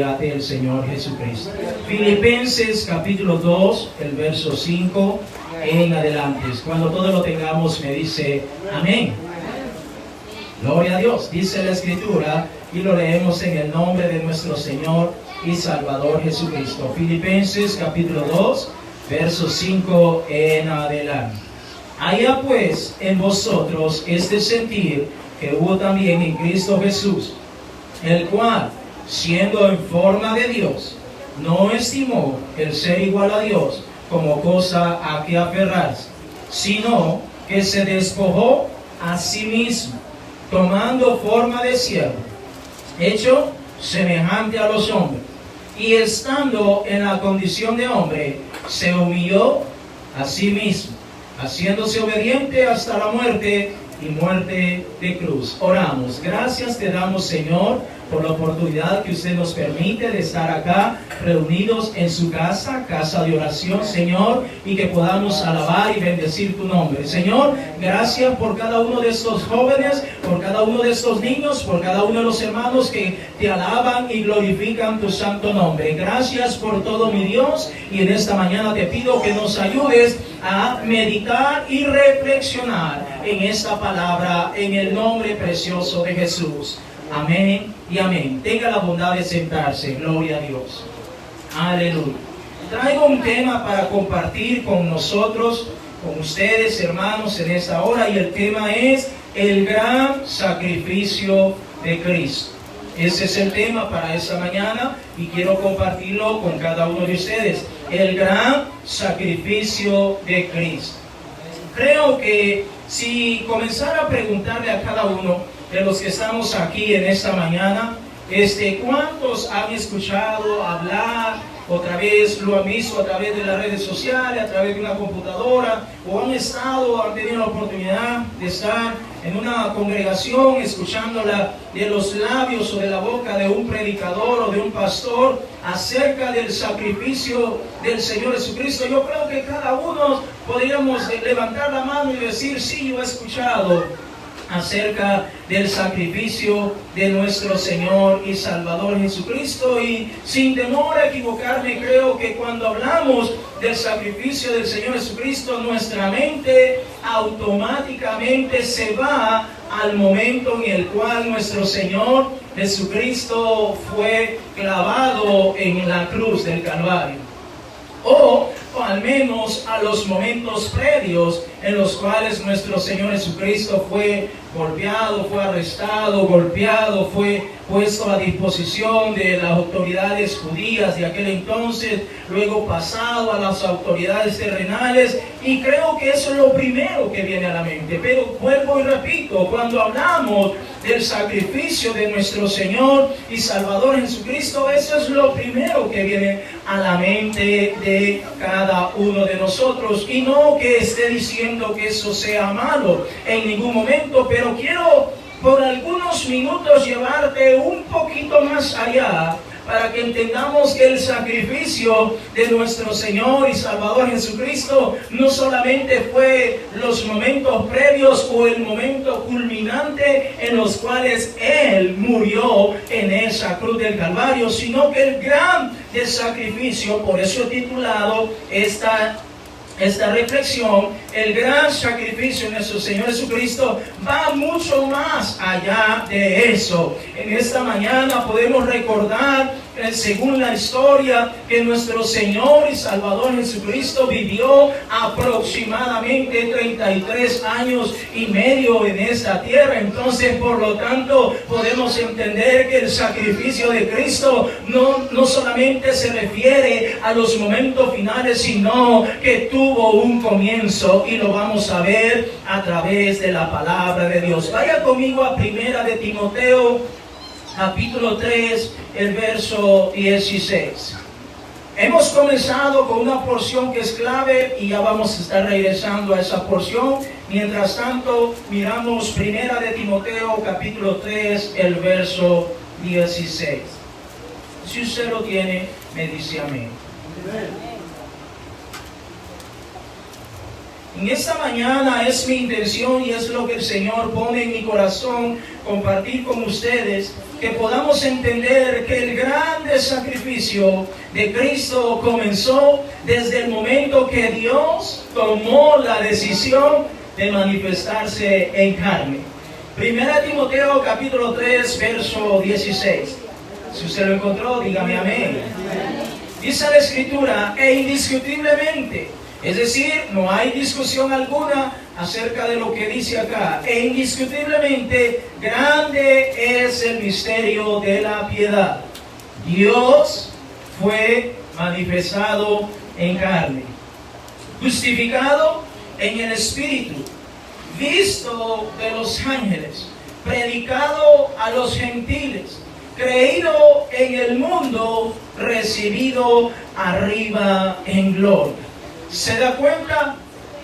del Señor Jesucristo. Filipenses capítulo 2, el verso 5 en adelante. Cuando todo lo tengamos me dice amén. Gloria a Dios. Dice la Escritura y lo leemos en el nombre de nuestro Señor y Salvador Jesucristo. Filipenses capítulo 2, verso 5 en adelante. Haya pues en vosotros este sentir que hubo también en Cristo Jesús, el cual, siendo en forma de Dios, no estimó el ser igual a Dios como cosa a que aferrarse, sino que se despojó a sí mismo, tomando forma de siervo, hecho semejante a los hombres, y estando en la condición de hombre, se humilló a sí mismo, haciéndose obediente hasta la muerte y muerte de cruz. Oramos. Gracias te damos, Señor, por la oportunidad que usted nos permite de estar acá reunidos en su casa, casa de oración, Señor, y que podamos alabar y bendecir tu nombre. Señor, gracias por cada uno de estos jóvenes, por cada uno de estos niños, por cada uno de los hermanos que te alaban y glorifican tu santo nombre. Gracias por todo, mi Dios, y en esta mañana te pido que nos ayudes a meditar y reflexionar en esta palabra, en el nombre precioso de Jesús. Amén y amén. Tenga la bondad de sentarse. Gloria a Dios. Aleluya. Traigo un tema para compartir con nosotros, con ustedes, hermanos, en esta hora, y el tema es el gran sacrificio de Cristo. Ese es el tema para esta mañana y quiero compartirlo con cada uno de ustedes. El gran sacrificio de Cristo. Creo que si comenzara a preguntarle a cada uno de los que estamos aquí en esta mañana, ¿cuántos han escuchado hablar, otra vez lo han visto a través de las redes sociales, a través de una computadora, o han tenido la oportunidad de estar en una congregación escuchándola de los labios o de la boca de un predicador o de un pastor acerca del sacrificio del Señor Jesucristo? Yo creo que cada uno podríamos levantar la mano y decir, sí, yo he escuchado acerca del sacrificio de nuestro Señor y Salvador Jesucristo, y sin temor a equivocarme, creo que cuando hablamos del sacrificio del Señor Jesucristo, nuestra mente automáticamente se va al momento en el cual nuestro Señor Jesucristo fue clavado en la cruz del Calvario, o al menos a los momentos previos en los cuales nuestro Señor Jesucristo fue golpeado, fue arrestado, golpeado, fue puesto a disposición de las autoridades judías de aquel entonces, luego pasado a las autoridades terrenales, y creo que eso es lo primero que viene a la mente. Pero vuelvo y repito, cuando hablamos del sacrificio de nuestro Señor y Salvador Jesucristo, eso es lo primero que viene a la mente de cada uno de nosotros, y no que esté diciendo que eso sea malo en ningún momento, pero quiero por algunos minutos llevarte un poquito más allá para que entendamos que el sacrificio de nuestro Señor y Salvador Jesucristo no solamente fue los momentos previos o el momento culminante en los cuales Él murió en esa cruz del Calvario, sino que el gran sacrificio, por eso he titulado esta reflexión, el gran sacrificio de nuestro Señor Jesucristo va mucho más allá de eso. En esta mañana podemos recordar, según la historia, que nuestro Señor y Salvador Jesucristo vivió aproximadamente 33 años y medio en esta tierra. Entonces, por lo tanto, podemos entender que el sacrificio de Cristo no solamente se refiere a los momentos finales, sino que tuvo un comienzo, y lo vamos a ver a través de la palabra de Dios. Vaya conmigo a Primera de Timoteo, capítulo 3, el verso 16. Hemos comenzado con una porción que es clave y ya vamos a estar regresando a esa porción. Mientras tanto, miramos Primera de Timoteo, capítulo 3, el verso 16. Si usted lo tiene, me dice amén. En esta mañana es mi intención y es lo que el Señor pone en mi corazón compartir con ustedes, que podamos entender que el grande sacrificio de Cristo comenzó desde el momento que Dios tomó la decisión de manifestarse en carne. Primera Timoteo capítulo 3 verso 16. Si usted lo encontró, dígame amén. Dice la Escritura, e indiscutiblemente, es decir, no hay discusión alguna acerca de lo que dice acá, e indiscutiblemente grande es el misterio de la piedad. Dios fue manifestado en carne, justificado en el Espíritu, visto de los ángeles, predicado a los gentiles, creído en el mundo, recibido arriba en gloria. ¿Se da cuenta?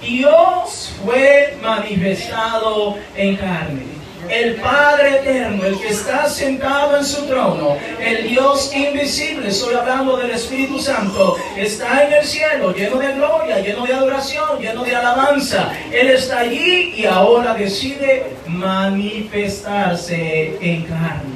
Dios fue manifestado en carne. El Padre eterno, el que está sentado en su trono, el Dios invisible, estoy hablando del Espíritu Santo, está en el cielo, lleno de gloria, lleno de adoración, lleno de alabanza. Él está allí y ahora decide manifestarse en carne.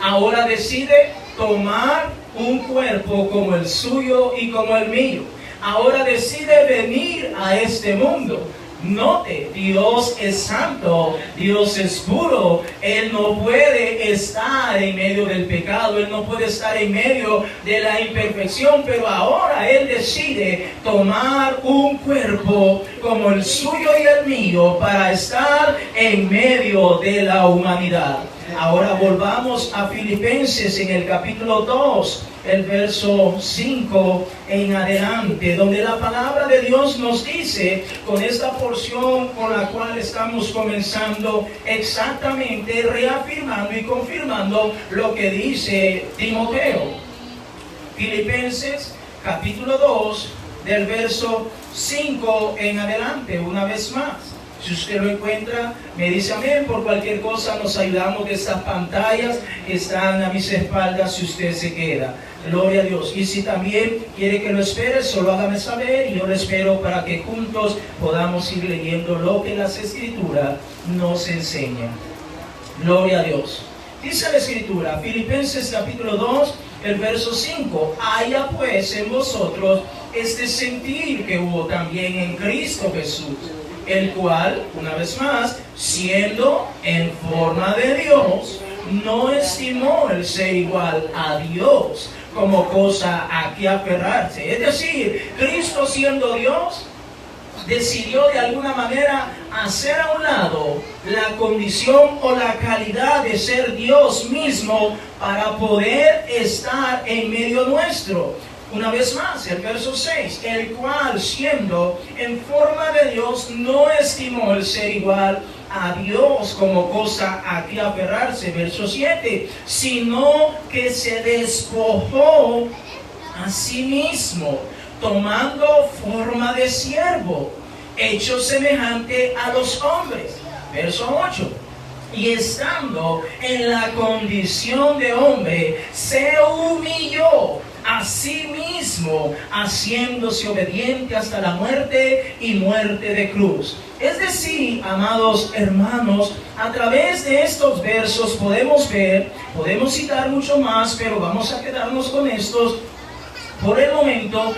Ahora decide tomar un cuerpo como el suyo y como el mío. Ahora decide venir a este mundo. Note, Dios es santo, Dios es puro, Él no puede estar en medio del pecado, Él no puede estar en medio de la imperfección, pero ahora Él decide tomar un cuerpo como el suyo y el mío para estar en medio de la humanidad. Ahora volvamos a Filipenses en el capítulo 2, el verso 5 en adelante, donde la palabra de Dios nos dice, con esta porción con la cual estamos comenzando, exactamente reafirmando y confirmando lo que dice Timoteo. Filipenses capítulo 2, del verso 5 en adelante, una vez más. Si usted lo encuentra, me dice amén. Por cualquier cosa nos ayudamos de estas pantallas que están a mis espaldas si usted se queda. Gloria a Dios. Y si también quiere que lo espere, solo hágame saber y yo lo espero para que juntos podamos ir leyendo lo que las Escrituras nos enseñan. Gloria a Dios. Dice la Escritura, Filipenses capítulo 2, el verso 5. Haya pues en vosotros este sentir que hubo también en Cristo Jesús, el cual, una vez más, siendo en forma de Dios, no estimó el ser igual a Dios como cosa a que aferrarse. Es decir, Cristo siendo Dios, decidió de alguna manera hacer a un lado la condición o la calidad de ser Dios mismo para poder estar en medio nuestro. Una vez más, el verso 6, el cual siendo en forma de Dios no estimó el ser igual a Dios como cosa a que aferrarse. Verso 7, sino que se despojó a sí mismo, tomando forma de siervo, hecho semejante a los hombres. Verso 8, y estando en la condición de hombre, se humilló a sí mismo, haciéndose obediente hasta la muerte y muerte de cruz. Es decir, amados hermanos, a través de estos versos podemos ver, podemos citar mucho más, pero vamos a quedarnos con estos por el momento.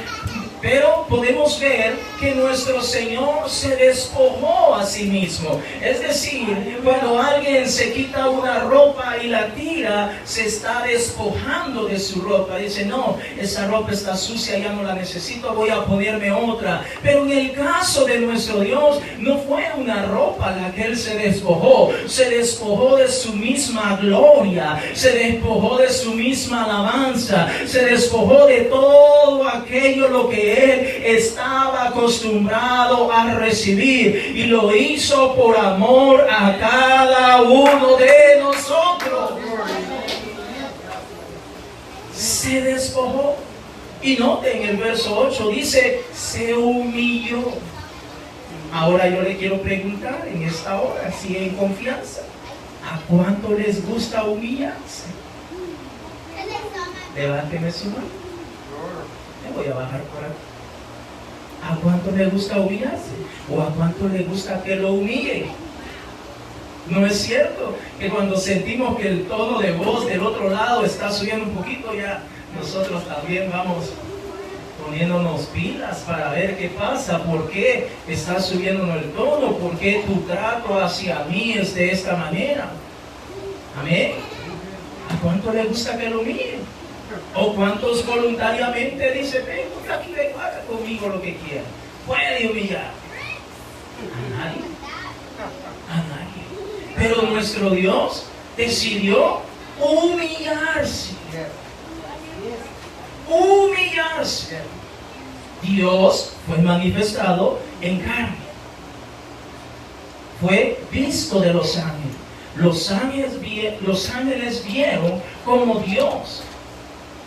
Pero podemos ver que nuestro Señor se despojó a sí mismo. Es decir, cuando alguien se quita una ropa y la tira, se está despojando de su ropa. Dice, no, esa ropa está sucia, ya no la necesito, voy a ponerme otra. Pero en el caso de nuestro Dios, no fue una ropa la que Él se despojó de su misma gloria, se despojó de su misma alabanza, se despojó de todo aquello lo que Él estaba acostumbrado a recibir, y lo hizo por amor a cada uno de nosotros. Se despojó. Y noten el verso 8, dice, se humilló. Ahora yo le quiero preguntar en esta hora, si en confianza, ¿a cuánto les gusta humillarse? Levánteme su mano. Me voy a bajar por aquí. ¿A cuánto le gusta humillarse? ¿O a cuánto le gusta que lo humillen? ¿No es cierto que cuando sentimos que el tono de voz del otro lado está subiendo un poquito, ya nosotros también vamos poniéndonos pilas para ver qué pasa? ¿Por qué está subiendo el tono? ¿Por qué tu trato hacia mí es de esta manera? Amén. ¿A cuánto le gusta que lo humillen? ¿O cuántos voluntariamente dicen, ven, aquí ven, haga conmigo lo que quiera? Puede humillar. A nadie. A nadie. Pero nuestro Dios decidió humillarse. Humillarse. Dios fue manifestado en carne. Fue visto de los ángeles. Los ángeles vieron como Dios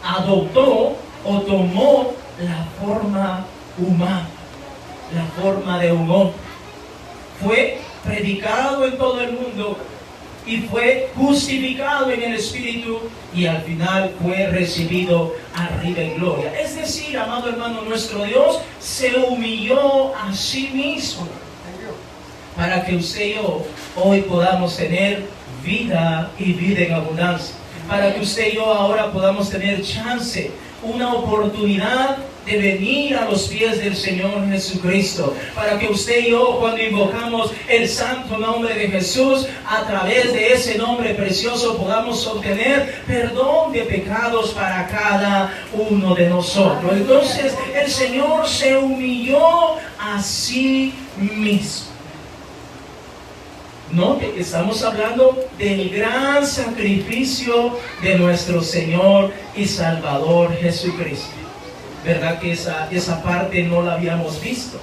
adoptó o tomó la forma humana, la forma de un hombre. Fue predicado en todo el mundo y fue justificado en el Espíritu y al final fue recibido arriba en gloria. Es decir, amado hermano, nuestro Dios se humilló a sí mismo para que usted y yo hoy podamos tener vida y vida en abundancia. Para que usted y yo ahora podamos tener chance, una oportunidad de venir a los pies del Señor Jesucristo. Para que usted y yo, cuando invocamos el santo nombre de Jesús, a través de ese nombre precioso podamos obtener perdón de pecados para cada uno de nosotros. Entonces el Señor se humilló a sí mismo. Note que estamos hablando del gran sacrificio de nuestro Señor y Salvador Jesucristo. ¿Verdad que esa parte no la habíamos visto?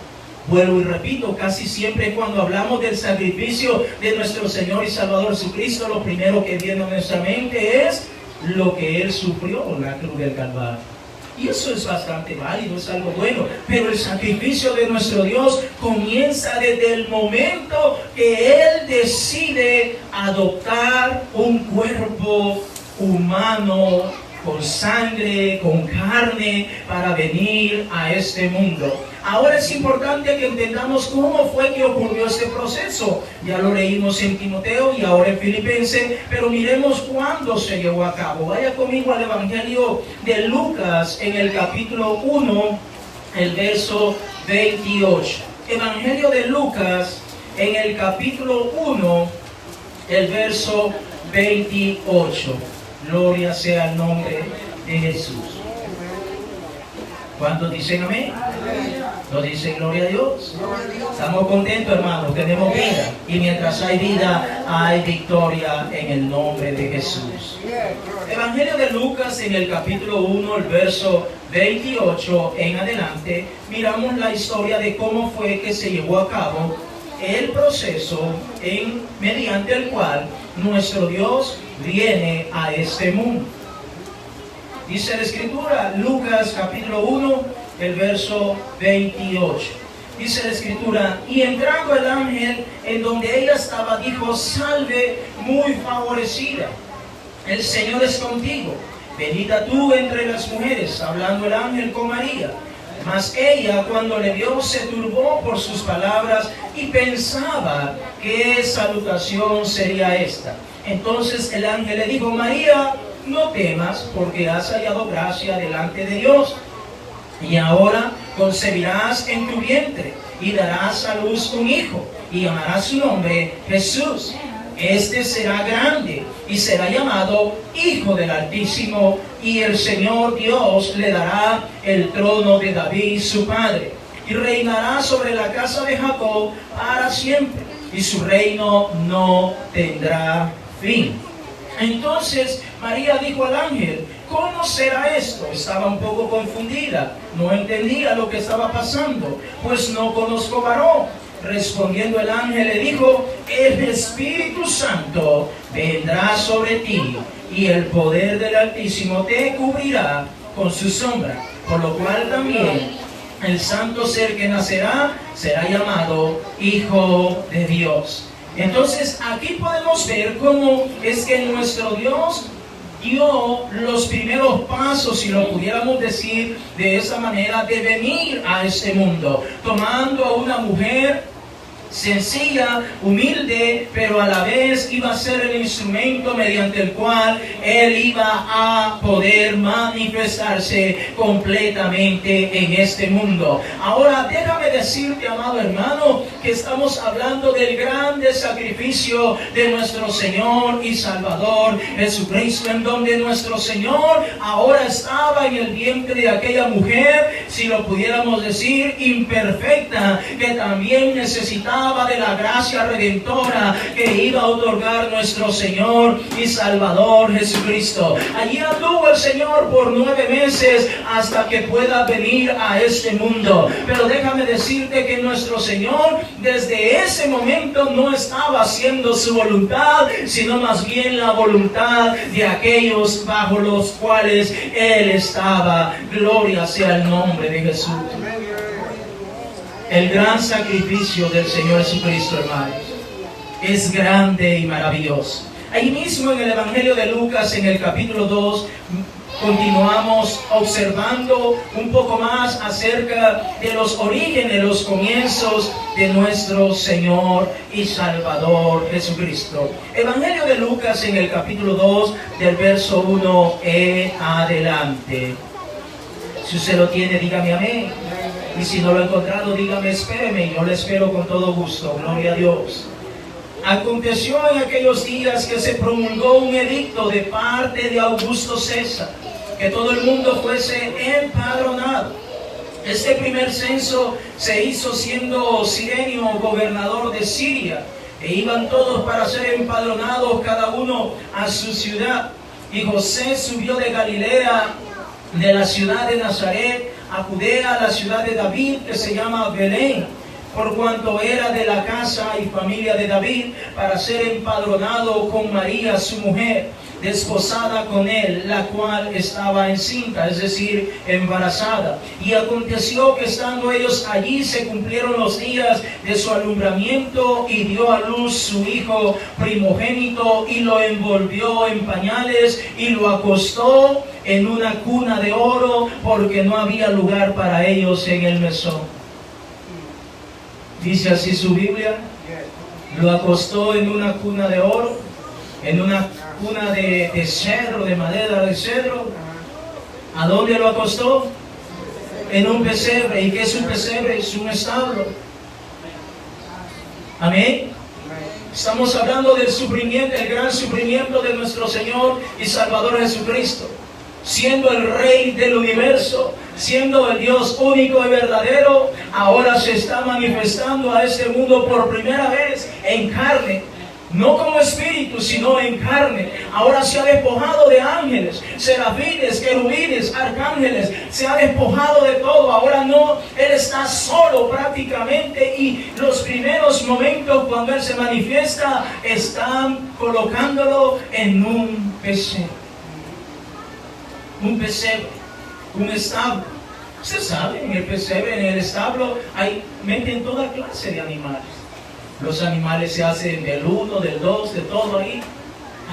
Vuelvo y repito, casi siempre cuando hablamos del sacrificio de nuestro Señor y Salvador Jesucristo, lo primero que viene a nuestra mente es lo que Él sufrió en la cruz del Calvario. Y eso es bastante válido, es algo bueno. Pero el sacrificio de nuestro Dios comienza desde el momento que Él decide adoptar un cuerpo humano, con sangre, con carne, para venir a este mundo. Ahora es importante que entendamos cómo fue que ocurrió este proceso. Ya lo leímos en Timoteo y ahora en Filipenses, pero miremos cuándo se llevó a cabo. Vaya conmigo al Evangelio de Lucas en el capítulo 1, el verso 28. Evangelio de Lucas en el capítulo 1, el verso 28. Gloria sea el nombre de Jesús. ¿Cuántos dicen amén? ¿No dicen gloria a Dios? Estamos contentos, hermanos, tenemos vida. Y mientras hay vida, hay victoria en el nombre de Jesús. Evangelio de Lucas en el capítulo 1, el verso 28 en adelante, miramos la historia de cómo fue que se llevó a cabo el proceso mediante el cual nuestro Dios viene a este mundo. Dice la Escritura, Lucas capítulo 1, el verso 28. Dice la Escritura, y entrando el ángel en donde ella estaba, dijo, salve muy favorecida, el Señor es contigo, bendita tú entre las mujeres, hablando el ángel con María. Mas ella, cuando le vio, se turbó por sus palabras y pensaba qué salutación sería esta. Entonces el ángel le dijo, María, no temas, porque has hallado gracia delante de Dios. Y ahora concebirás en tu vientre y darás a luz un hijo, y llamarás su nombre Jesús. Este será grande y será llamado Hijo del Altísimo, y el Señor Dios le dará el trono de David su padre, y reinará sobre la casa de Jacob para siempre, y su reino no tendrá fin. Entonces María dijo al ángel, ¿cómo será esto? Estaba un poco confundida, no entendía lo que estaba pasando, pues no conozco varón. Respondiendo el ángel le dijo, el Espíritu Santo vendrá sobre ti, y el poder del Altísimo te cubrirá con su sombra, por lo cual también el santo ser que nacerá será llamado Hijo de Dios. Entonces aquí podemos ver cómo es que nuestro Dios dio los primeros pasos, si lo pudiéramos decir de esa manera, de venir a este mundo, tomando a una mujer sencilla, humilde, pero a la vez iba a ser el instrumento mediante el cual Él iba a poder manifestarse completamente en este mundo. Ahora, déjame decirte, amado hermano, que estamos hablando del grande sacrificio de nuestro Señor y Salvador Jesucristo, en donde nuestro Señor ahora estaba en el vientre de aquella mujer, si lo pudiéramos decir, imperfecta, que también necesitaba de la gracia redentora que iba a otorgar nuestro Señor y Salvador Jesucristo. Allí anduvo el Señor por 9 meses hasta que pueda venir a este mundo. Pero déjame decirte que nuestro Señor desde ese momento no estaba haciendo su voluntad, sino más bien la voluntad de aquellos bajo los cuales Él estaba. Gloria sea el nombre de Jesús. El gran sacrificio del Señor Jesucristo, hermanos, es grande y maravilloso. Ahí mismo en el Evangelio de Lucas, en el capítulo 2, continuamos observando un poco más acerca de los orígenes, los comienzos de nuestro Señor y Salvador Jesucristo. Evangelio de Lucas, en el capítulo 2, del verso 1 en adelante. Si usted lo tiene, dígame amén. Y si no lo he encontrado, dígame, espéreme. Yo le espero con todo gusto. Gloria a Dios. Aconteció en aquellos días que se promulgó un edicto de parte de Augusto César, que todo el mundo fuese empadronado. Este primer censo se hizo siendo Cirenio gobernador de Siria, e iban todos para ser empadronados, cada uno a su ciudad. Y José subió de Galilea, de la ciudad de Nazaret, a Judea, a la ciudad de David, que se llama Belén, por cuanto era de la casa y familia de David, para ser empadronado con María, su mujer, desposada con él, la cual estaba encinta, es decir, embarazada. Y aconteció que estando ellos allí, se cumplieron los días de su alumbramiento, y dio a luz su hijo primogénito, y lo envolvió en pañales, y lo acostó en una cuna de oro, porque no había lugar para ellos en el mesón. Dice así su Biblia: lo acostó en una cuna de oro, en una cuna de cedro, de madera de cedro. ¿A dónde lo acostó? En un pesebre. ¿Y qué es un pesebre? Es un establo. Amén. Estamos hablando del sufrimiento, el gran sufrimiento de nuestro Señor y Salvador Jesucristo, siendo el Rey del universo, siendo el Dios único y verdadero. Ahora se está manifestando a este mundo por primera vez en carne, no como espíritu, sino en carne. Ahora se ha despojado de ángeles, serafines, querubines, arcángeles, se ha despojado de todo. Ahora no, Él está solo prácticamente, y los primeros momentos cuando Él se manifiesta están colocándolo en un pesebre. Un pesebre, un establo. Usted sabe, en el pesebre, en el establo, meten toda clase de animales. Los animales se hacen del 1, del 2, de todo ahí.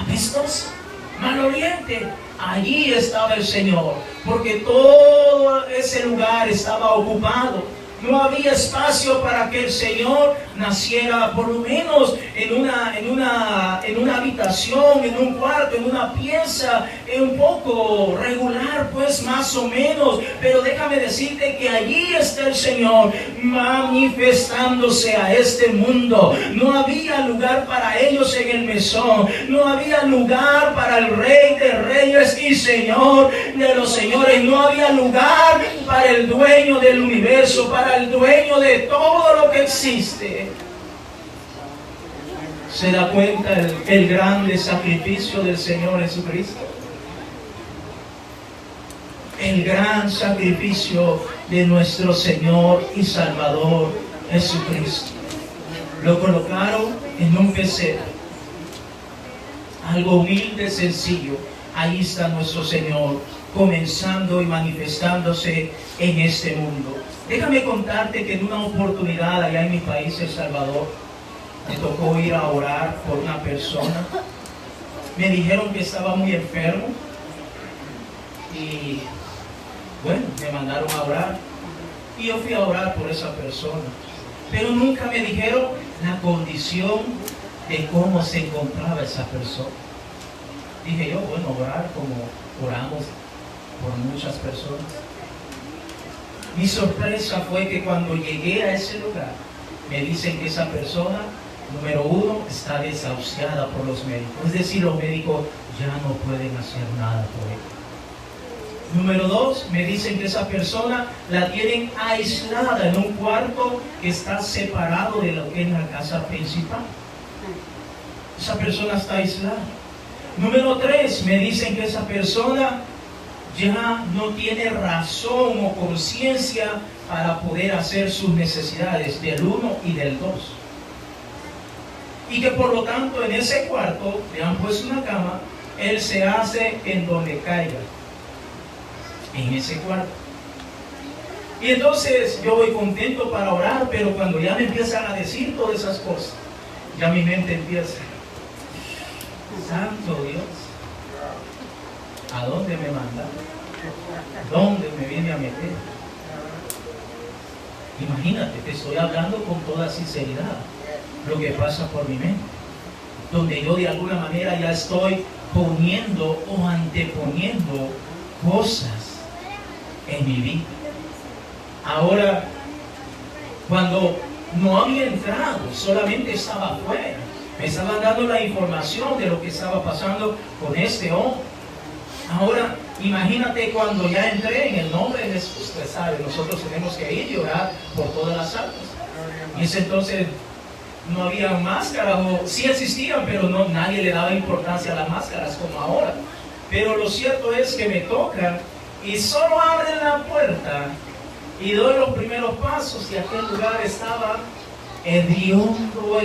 Apestoso, maloliente. Allí estaba el Señor, porque todo ese lugar estaba ocupado. No había espacio para que el Señor naciera, por lo menos en una habitación, en un cuarto, en una pieza, un poco regular, pues más o menos. Pero déjame decirte que allí está el Señor manifestándose a este mundo. No había lugar para ellos en el mesón. No había lugar para el Rey de Reyes y Señor de los señores. No había lugar para el dueño del universo, para el dueño de todo lo que existe. ¿Se da cuenta el grande sacrificio del Señor Jesucristo? El gran sacrificio de nuestro Señor y Salvador Jesucristo. Lo colocaron en un pesebre, algo humilde, sencillo. Ahí está nuestro Señor, comenzando y manifestándose en este mundo. Déjame contarte que en una oportunidad allá en mi país, El Salvador, me tocó ir a orar por una persona me dijeron que estaba muy enfermo y bueno, me mandaron a orar y yo fui a orar por esa persona, pero nunca me dijeron la condición de cómo se encontraba esa persona. Dije yo, bueno, orar como oramos por muchas personas. Mi sorpresa fue que cuando llegué a ese lugar, me dicen que esa persona, número uno, está desahuciada por los médicos. Es decir, los médicos ya no pueden hacer nada por él. Número dos, me dicen que esa persona la tienen aislada en un cuarto que está separado de lo que es la casa principal. Esa persona está aislada. Número tres, me dicen que esa persona ya no tiene razón o conciencia para poder hacer sus necesidades del 1 y del 2. Y que por lo tanto en ese cuarto le han puesto una cama, él se hace en donde caiga, en ese cuarto. Y entonces yo voy contento para orar, pero cuando ya me empiezan a decir todas esas cosas, ya mi mente empieza, santo Dios, ¿a dónde me manda? ¿Dónde me viene a meter? Imagínate, te estoy hablando con toda sinceridad lo que pasa por mi mente, donde yo de alguna manera ya estoy poniendo o anteponiendo cosas en mi vida. Ahora, cuando no había entrado, solamente estaba afuera, me estaban dando la información de lo que estaba pasando con este hombre. Ahora, imagínate cuando ya entré en el nombre de Jesús. Usted sabe, nosotros tenemos que ir y orar por todas las almas. Y ese entonces no había máscaras, o sí existían, pero no, nadie le daba importancia a las máscaras como ahora. Pero lo cierto es que me tocan y solo abren la puerta y doy los primeros pasos y aquel lugar estaba hediondo,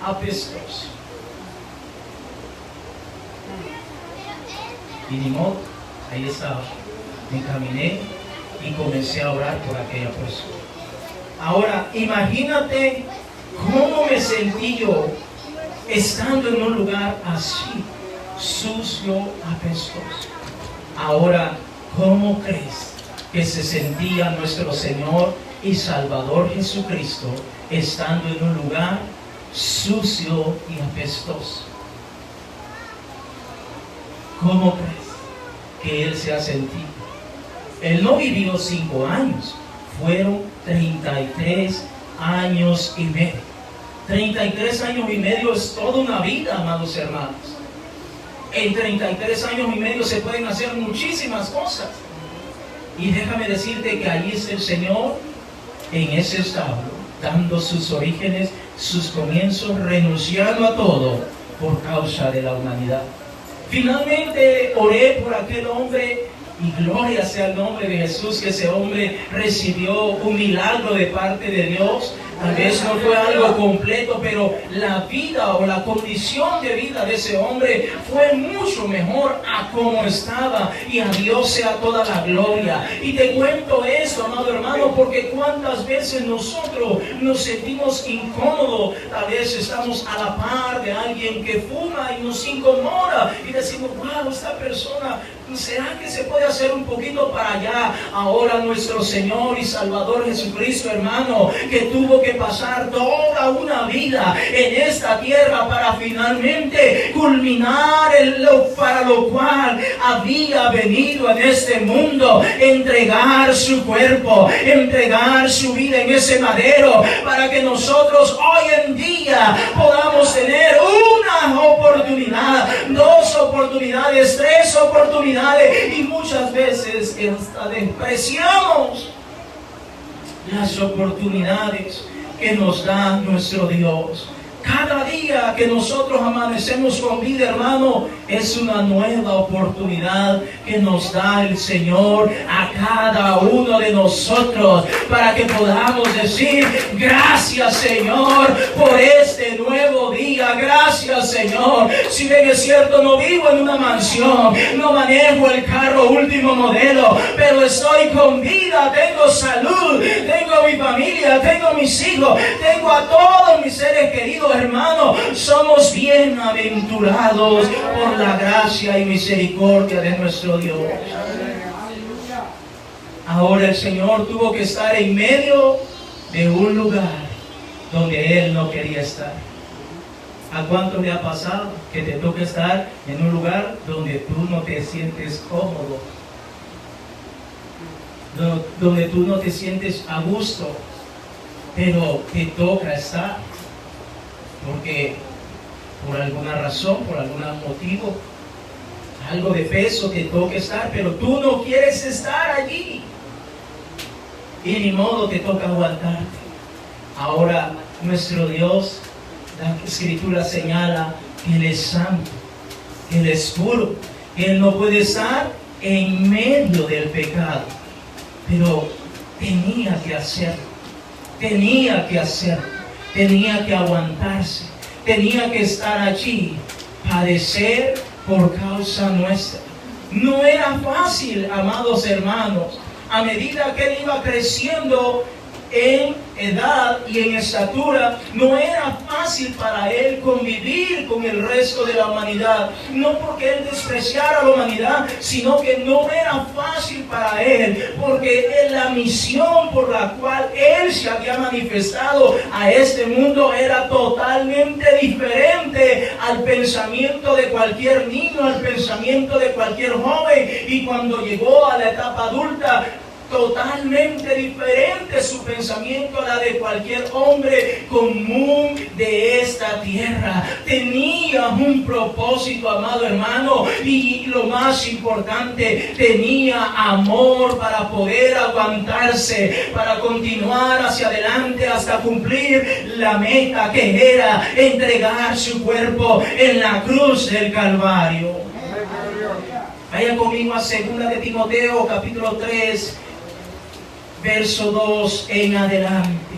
apestoso. Y ni modo, ahí estaba. Me caminé y comencé a orar por aquella persona. Ahora, imagínate cómo me sentí yo estando en un lugar así, sucio, apestoso. Ahora, ¿cómo crees que se sentía nuestro Señor y Salvador Jesucristo estando en un lugar sucio y apestoso? ¿Cómo crees que Él se ha sentido? Él no vivió 5 años, fueron 33 años y medio. 33 años y medio es toda una vida, amados hermanos. En 33 años y medio se pueden hacer muchísimas cosas. Y déjame decirte que allí está el Señor en ese establo, dando sus orígenes, sus comienzos, renunciando a todo por causa de la humanidad. Finalmente oré por aquel hombre y gloria sea el nombre de Jesús, que ese hombre recibió un milagro de parte de Dios. Tal vez no fue algo completo, pero la vida o la condición de vida de ese hombre fue mucho mejor a como estaba, y a Dios sea toda la gloria. Y te cuento esto, amado hermano, porque cuántas veces nosotros nos sentimos incómodos. Tal vez estamos a la par de alguien que fuma y nos incomoda y decimos, wow, esta persona, ¿será que se puede hacer un poquito para allá? Ahora nuestro Señor y Salvador Jesucristo, hermano, que tuvo que pasar toda una vida en esta tierra para finalmente culminar para lo cual había venido en este mundo, entregar su cuerpo, entregar su vida en ese madero, para que nosotros hoy en día podamos tener una oportunidad, 2 oportunidades, 3 oportunidades, y muchas veces hasta despreciamos las oportunidades que nos da nuestro Dios. Cada día que nosotros amanecemos con vida, hermano, es una nueva oportunidad que nos da el Señor a cada uno de nosotros, para que podamos decir, gracias Señor por este nuevo día. diga: gracias, Señor. Si bien es cierto, no vivo en una mansión, no manejo el carro último modelo, pero estoy con vida, tengo salud, tengo mi familia, tengo mis hijos, tengo a todos mis seres queridos, hermanos. Somos bienaventurados por la gracia y misericordia de nuestro Dios. Ahora el Señor tuvo que estar en medio de un lugar donde Él no quería estar. ¿A cuánto le ha pasado que te toca estar en un lugar donde tú no te sientes cómodo? Donde tú no te sientes a gusto, pero te toca estar. Porque por alguna razón, por algún motivo, algo de peso te toca estar, pero tú no quieres estar allí. Y ni modo, te toca aguantarte. Ahora nuestro Dios, la Escritura señala que Él es santo, que Él es puro, que Él no puede estar en medio del pecado. Pero tenía que hacerlo, tenía que aguantarse, tenía que estar allí, padecer por causa nuestra. No era fácil, amados hermanos. A medida que Él iba creciendo en edad y en estatura, no era fácil para Él convivir con el resto de la humanidad. No porque Él despreciara a la humanidad, sino que no era fácil para Él, porque la misión por la cual Él se había manifestado a este mundo era totalmente diferente al pensamiento de cualquier niño, al pensamiento de cualquier joven. Y cuando llegó a la etapa adulta, totalmente diferente su pensamiento a la de cualquier hombre común de esta tierra. Tenía un propósito, amado hermano, y lo más importante, tenía amor para poder aguantarse, para continuar hacia adelante hasta cumplir la meta, que era entregar su cuerpo en la cruz del Calvario. Vaya conmigo a 2 de Timoteo, capítulo 3, verso 2 en adelante.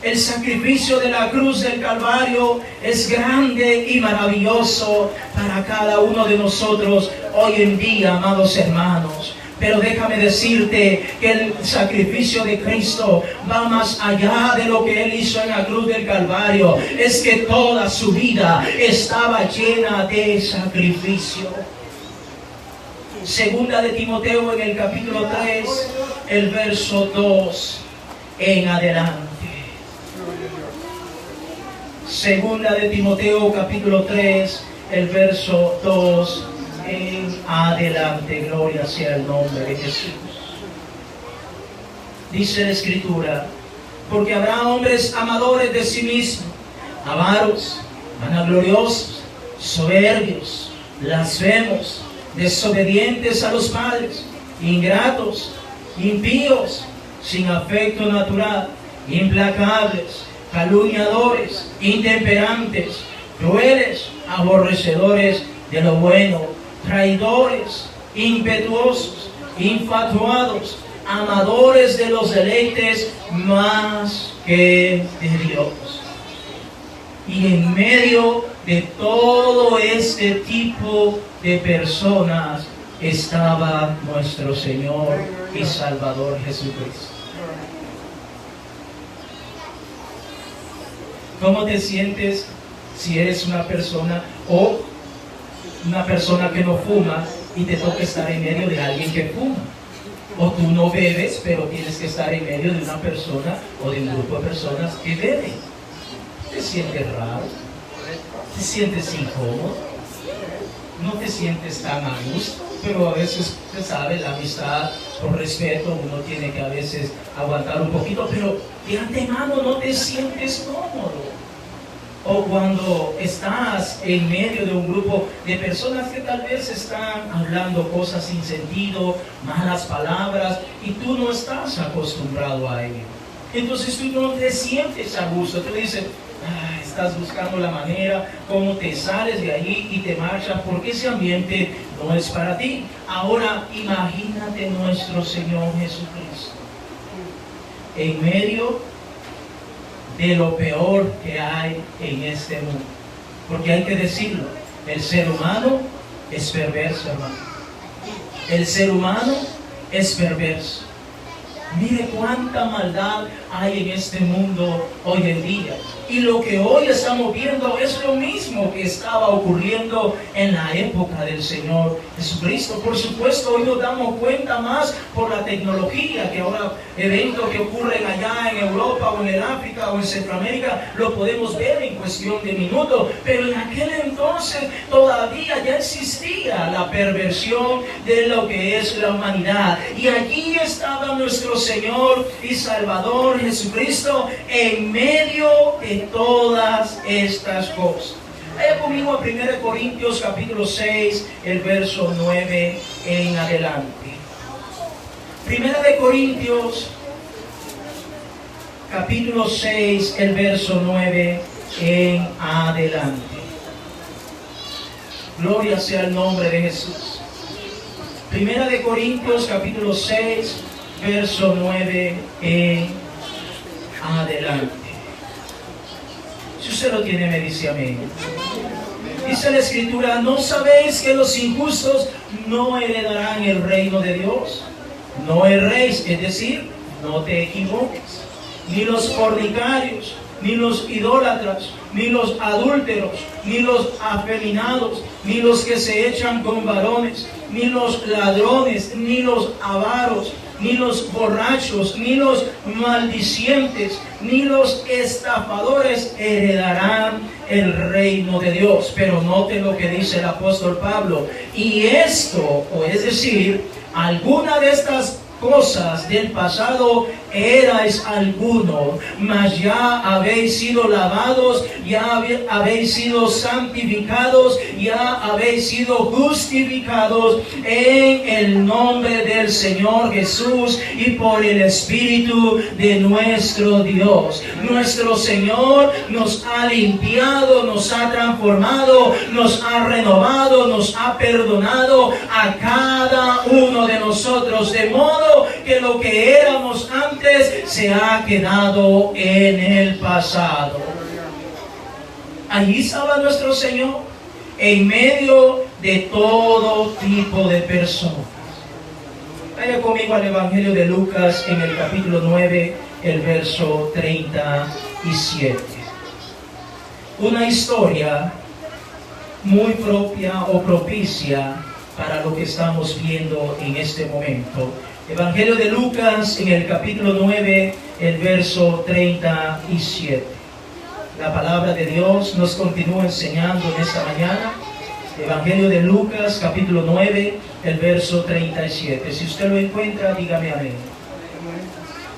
El sacrificio de la cruz del Calvario es grande y maravilloso para cada uno de nosotros hoy en día, amados hermanos. Pero déjame decirte que el sacrificio de Cristo va más allá de lo que Él hizo en la cruz del Calvario. Es que toda su vida estaba llena de sacrificio. 2 de Timoteo en el capítulo 3, el verso 2 en adelante. 2 de Timoteo capítulo 3, el verso 2 en adelante. Gloria sea el nombre de Jesús. Dice la Escritura: porque habrá hombres amadores de sí mismos, avaros, vanagloriosos, soberbios, blasfemos, desobedientes a los padres, ingratos, impíos, sin afecto natural, implacables, calumniadores, intemperantes, crueles, aborrecedores de lo bueno, traidores, impetuosos, infatuados, amadores de los deleites más que de Dios. Y en medio de todo este tipo de personas estaba nuestro Señor y Salvador Jesucristo. ¿Cómo te sientes si eres una persona o una persona que no fuma y te toca estar en medio de alguien que fuma? O tú no bebes, pero tienes que estar en medio de una persona o de un grupo de personas que beben. ¿Te sientes raro? ¿Te sientes incómodo? ¿No te sientes tan a gusto? Pero a veces, usted sabe, la amistad, por respeto, uno tiene que a veces aguantar un poquito, pero de antemano no te sientes cómodo. O cuando estás en medio de un grupo de personas que tal vez están hablando cosas sin sentido, malas palabras, y tú no estás acostumbrado a ello. Entonces tú no te sientes a gusto. Tú dices, estás buscando la manera cómo te sales de allí y te marchas, porque ese ambiente no es para ti. Ahora imagínate nuestro Señor Jesucristo en medio de lo peor que hay en este mundo. Porque hay que decirlo, el ser humano es perverso, hermano. El ser humano es perverso. Mire cuánta maldad hay en este mundo hoy en día. Y lo que hoy estamos viendo es lo mismo que estaba ocurriendo en la época del Señor Jesucristo. Por supuesto, hoy nos damos cuenta más por la tecnología, que ahora eventos que ocurren allá en Europa o en el África o en Centroamérica lo podemos ver en cuestión de minutos. Pero en aquel entonces todavía ya existía la perversión de lo que es la humanidad. Y allí estaba nuestro Señor y Salvador Jesucristo en medio de todas estas cosas. Vaya conmigo a 1 Corintios capítulo 6, el verso 9 en adelante. 1 Corintios capítulo 6, el verso 9 en adelante. Gloria sea el nombre de Jesús. 1 Corintios capítulo 6, verso 9 en adelante. Si usted lo tiene, me dice amén. Dice la Escritura: ¿no sabéis que los injustos no heredarán el reino de Dios? No erréis, es decir, no te equivoques. Ni los fornicarios, ni los idólatras, ni los adúlteros, ni los afeminados, ni los que se echan con varones, ni los ladrones, ni los avaros, ni los borrachos, ni los maldicientes, ni los estafadores heredarán el reino de Dios. Pero note lo que dice el apóstol Pablo: y esto, o es decir, alguna de estas cosas del pasado erais alguno, mas ya habéis sido lavados, ya habéis sido santificados, ya habéis sido justificados en el nombre del Señor Jesús y por el Espíritu de nuestro Dios. Nuestro Señor nos ha limpiado, nos ha transformado, nos ha renovado, nos ha perdonado a cada uno de nosotros, de modo que lo que éramos antes se ha quedado en el pasado. Allí estaba nuestro Señor en medio de todo tipo de personas. Vaya conmigo al Evangelio de Lucas en el capítulo 9, el verso 37. Una historia muy propia o propicia para lo que estamos viendo en este momento. Evangelio de Lucas en el capítulo 9, el verso 37. La palabra de Dios nos continúa enseñando en esta mañana. Evangelio de Lucas capítulo 9, el verso 37. Si usted lo encuentra, dígame amén.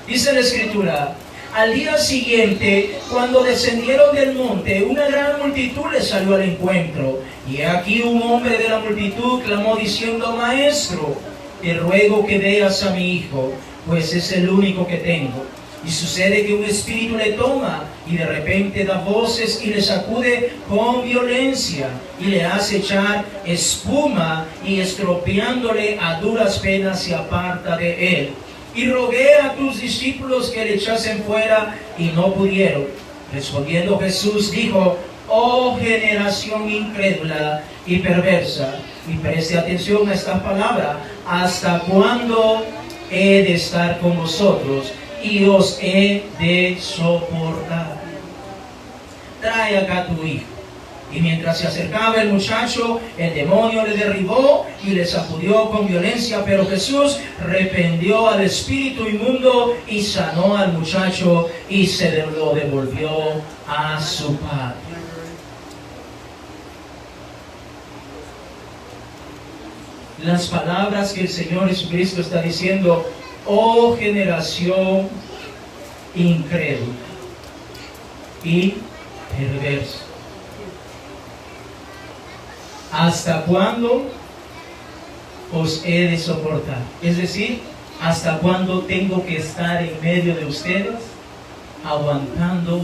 Dice la Escritura: al día siguiente, cuando descendieron del monte, una gran multitud les salió al encuentro. Y aquí un hombre de la multitud clamó diciendo: Maestro, te ruego que veas a mi hijo, pues es el único que tengo. Y sucede que un espíritu le toma y de repente da voces y le sacude con violencia y le hace echar espuma y estropeándole a duras penas se aparta de él. Y rogué a tus discípulos que le echasen fuera y no pudieron. Respondiendo Jesús dijo: oh generación incrédula y perversa, y preste atención a esta palabra: ¿hasta cuándo he de estar con vosotros y os he de soportar? Trae acá tu hijo. Y mientras se acercaba el muchacho, el demonio le derribó y le sacudió con violencia, pero Jesús reprendió al espíritu inmundo y sanó al muchacho y se lo devolvió a su padre. Las palabras que el Señor Jesucristo está diciendo: oh generación incrédula y perversa, ¿hasta cuándo os he de soportar? Es decir, ¿hasta cuándo tengo que estar en medio de ustedes aguantando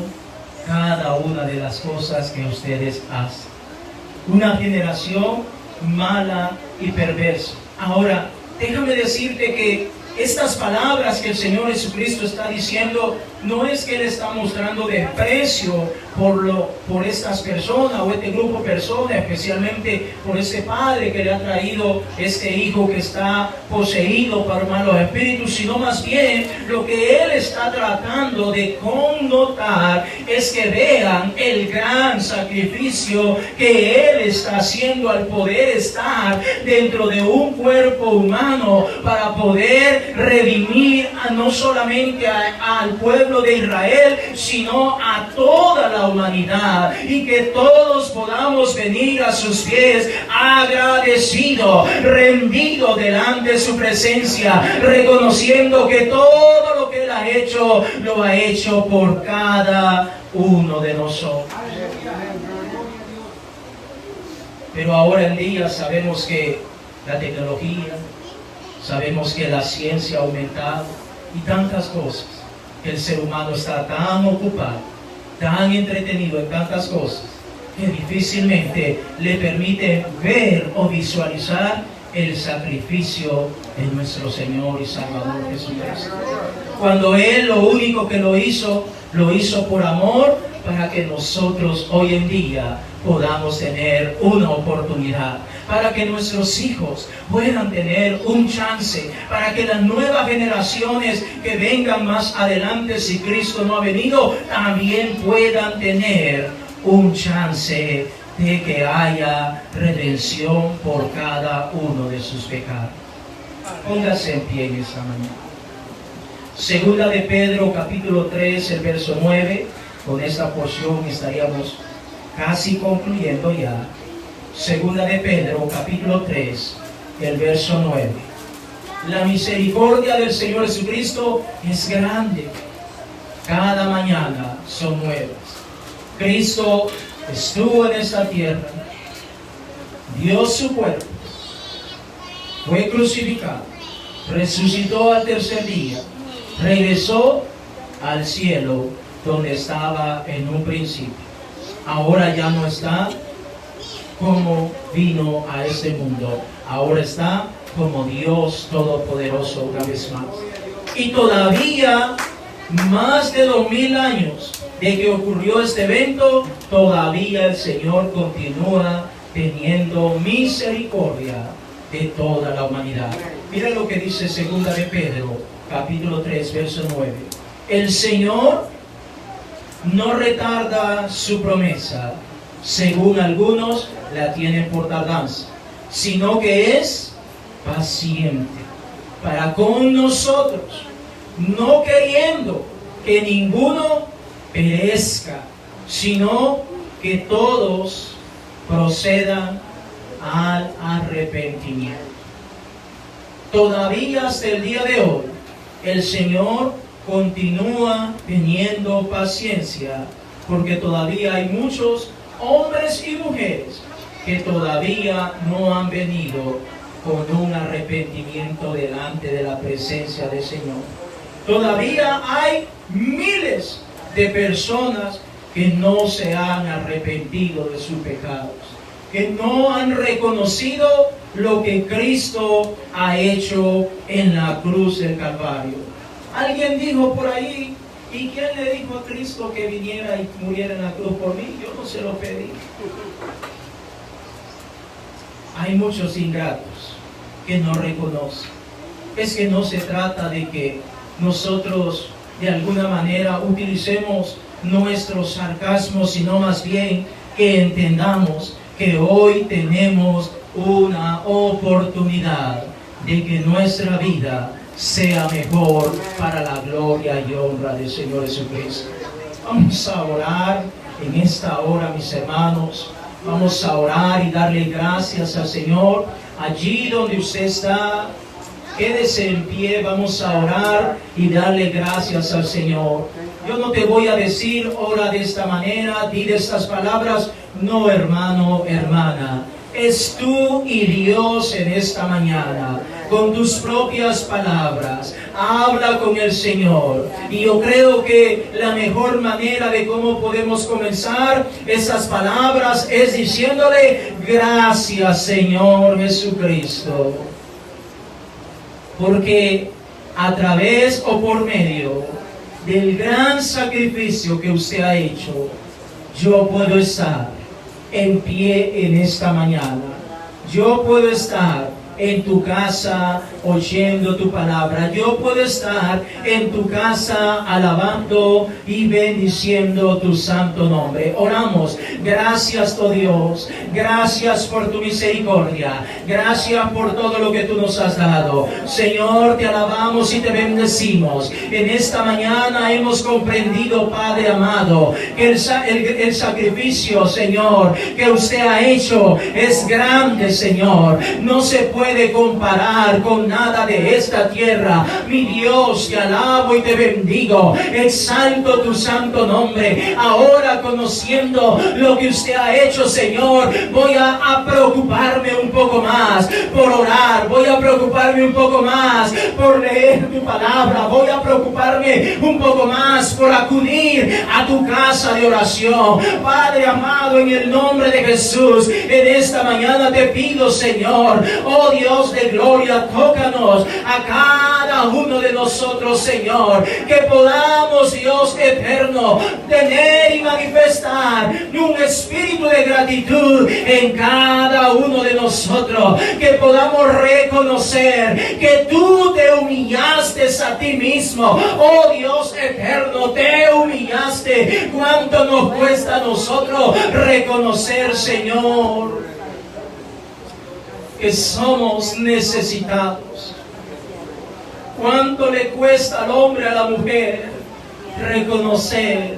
cada una de las cosas que ustedes hacen? Una generación mala y perversa. Ahora, déjame decirte que Estas palabras que el Señor Jesucristo está diciendo, no es que Él está mostrando desprecio por estas personas o este grupo de personas, especialmente por este padre que le ha traído este hijo que está poseído por malos espíritus, sino más bien lo que Él está tratando de connotar es que vean el gran sacrificio que Él está haciendo al poder estar dentro de un cuerpo humano para poder redimir no solamente al pueblo de Israel, sino a toda la humanidad, y que todos podamos venir a sus pies agradecidos, rendidos delante de su presencia, reconociendo que todo lo que Él ha hecho, lo ha hecho por cada uno de nosotros. Pero ahora en día sabemos que la tecnología, sabemos que la ciencia ha aumentado y tantas cosas, que el ser humano está tan ocupado, tan entretenido en tantas cosas, que difícilmente le permite ver o visualizar el sacrificio de nuestro Señor y Salvador Jesucristo. Cuando Él lo único que lo hizo por amor, para que nosotros hoy en día podamos tener una oportunidad, para que nuestros hijos puedan tener un chance, para que las nuevas generaciones que vengan más adelante, si Cristo no ha venido, también puedan tener un chance de que haya redención por cada uno de sus pecados. Póngase en pie en esta mañana. Segunda de Pedro, capítulo 3, el verso 9. Con esta porción estaríamos casi concluyendo ya. Segunda de Pedro, capítulo 3, el verso 9. La misericordia del Señor Jesucristo es grande. Cada mañana son nuevas. Cristo estuvo en esta tierra, dio su cuerpo, fue crucificado, resucitó al tercer día, regresó al cielo donde estaba en un principio. Ahora ya no está como vino a este mundo, ahora está como Dios Todopoderoso una vez más. Y todavía, más de 2000 años de que ocurrió este evento, todavía el Señor continúa teniendo misericordia de toda la humanidad. Mira lo que dice segunda de Pedro, capítulo 3, verso 9. El Señor no retarda su promesa, según algunos la tienen por tardanza, sino que es paciente para con nosotros, no queriendo que ninguno perezca, sino que todos procedan al arrepentimiento. Todavía hasta el día de hoy, el Señor continúa teniendo paciencia, porque todavía hay muchos hombres y mujeres que todavía no han venido con un arrepentimiento delante de la presencia del Señor. Todavía hay miles de personas que no se han arrepentido de sus pecados, que no han reconocido lo que Cristo ha hecho en la cruz del Calvario. Alguien dijo por ahí, ¿y quién le dijo a Cristo que viniera y muriera en la cruz por mí? Yo no se lo pedí. Hay muchos ingratos que no reconocen. Es que no se trata de que nosotros de alguna manera utilicemos nuestro sarcasmo, sino más bien que entendamos que hoy tenemos una oportunidad de que nuestra vida sea mejor para la gloria y honra del Señor Jesucristo. Vamos a orar en esta hora, mis hermanos. Vamos a orar y darle gracias al Señor. Allí donde usted está, quédese en pie. Vamos a orar y darle gracias al Señor. Yo no te voy a decir, ora de esta manera, di de estas palabras. No, hermano, hermana. Es tú y Dios en esta mañana, con tus propias palabras. Habla con el Señor. Y yo creo que la mejor manera de cómo podemos comenzar esas palabras es diciéndole: gracias, Señor Jesucristo. Porque a través o por medio del gran sacrificio que usted ha hecho, yo puedo estar en pie en esta mañana. Yo puedo estar en tu casa oyendo tu palabra. Yo puedo estar en tu casa alabando y bendiciendo tu santo nombre. Oramos. Gracias, oh Dios. Gracias por tu misericordia. Gracias por todo lo que tú nos has dado. Señor, te alabamos y te bendecimos. En esta mañana hemos comprendido, Padre amado, que el sacrificio, Señor, que usted ha hecho es grande, Señor. No se puede comparar con nada de esta tierra. Mi Dios, te alabo y te bendigo. Exalto tu santo nombre. Ahora, conociendo lo que usted ha hecho, Señor, voy a preocuparme un poco más por orar. Voy a preocuparme un poco más por leer tu palabra. Voy a preocuparme un poco más por acudir a tu casa de oración. Padre amado, en el nombre de Jesús, en esta mañana te pido, Señor, oh Dios de gloria, tócanos a cada uno de nosotros, Señor, que podamos, Dios eterno, tener y manifestar un espíritu de gratitud en cada uno de nosotros, que podamos reconocer que tú te humillaste a ti mismo, oh Dios eterno, te humillaste. ¿Cuánto nos cuesta a nosotros reconocer, Señor, que somos necesitados? ¿Cuánto le cuesta al hombre, a la mujer, reconocer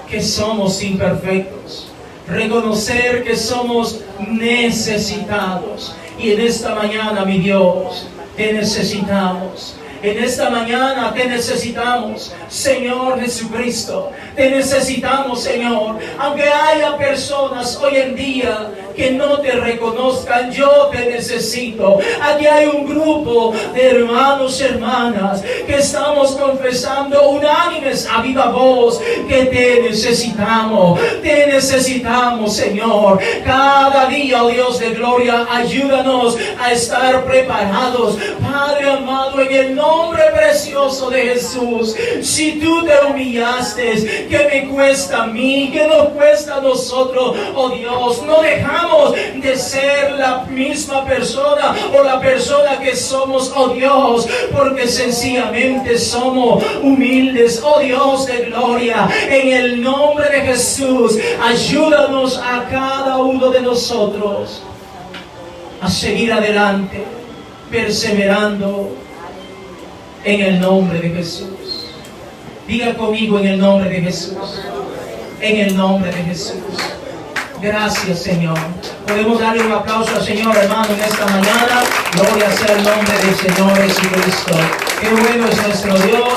que somos imperfectos? Reconocer que somos necesitados. Y en esta mañana, mi Dios, te necesitamos. En esta mañana te necesitamos, Señor Jesucristo. Te necesitamos, Señor. Aunque haya personas hoy en día que no te reconozcan, yo te necesito. Aquí hay un grupo de hermanos y hermanas que estamos confesando unánimes a viva voz que te necesitamos. Te necesitamos, Señor. Cada día, oh Dios de gloria, ayúdanos a estar preparados. Padre amado, en el nombre precioso de Jesús, si tú te humillaste, ¿qué me cuesta a mí? ¿Qué nos cuesta a nosotros? Oh Dios, no dejamos de ser la misma persona o la persona que somos, oh Dios, porque sencillamente somos humildes, oh Dios de gloria. En el nombre de Jesús, ayúdanos a cada uno de nosotros a seguir adelante, perseverando en el nombre de Jesús. Diga conmigo: en el nombre de Jesús. En el nombre de Jesús. Gracias, Señor. Podemos darle un aplauso al Señor, hermano, en esta mañana. Gloria sea el nombre del Señor Jesucristo. Qué bueno es nuestro Dios.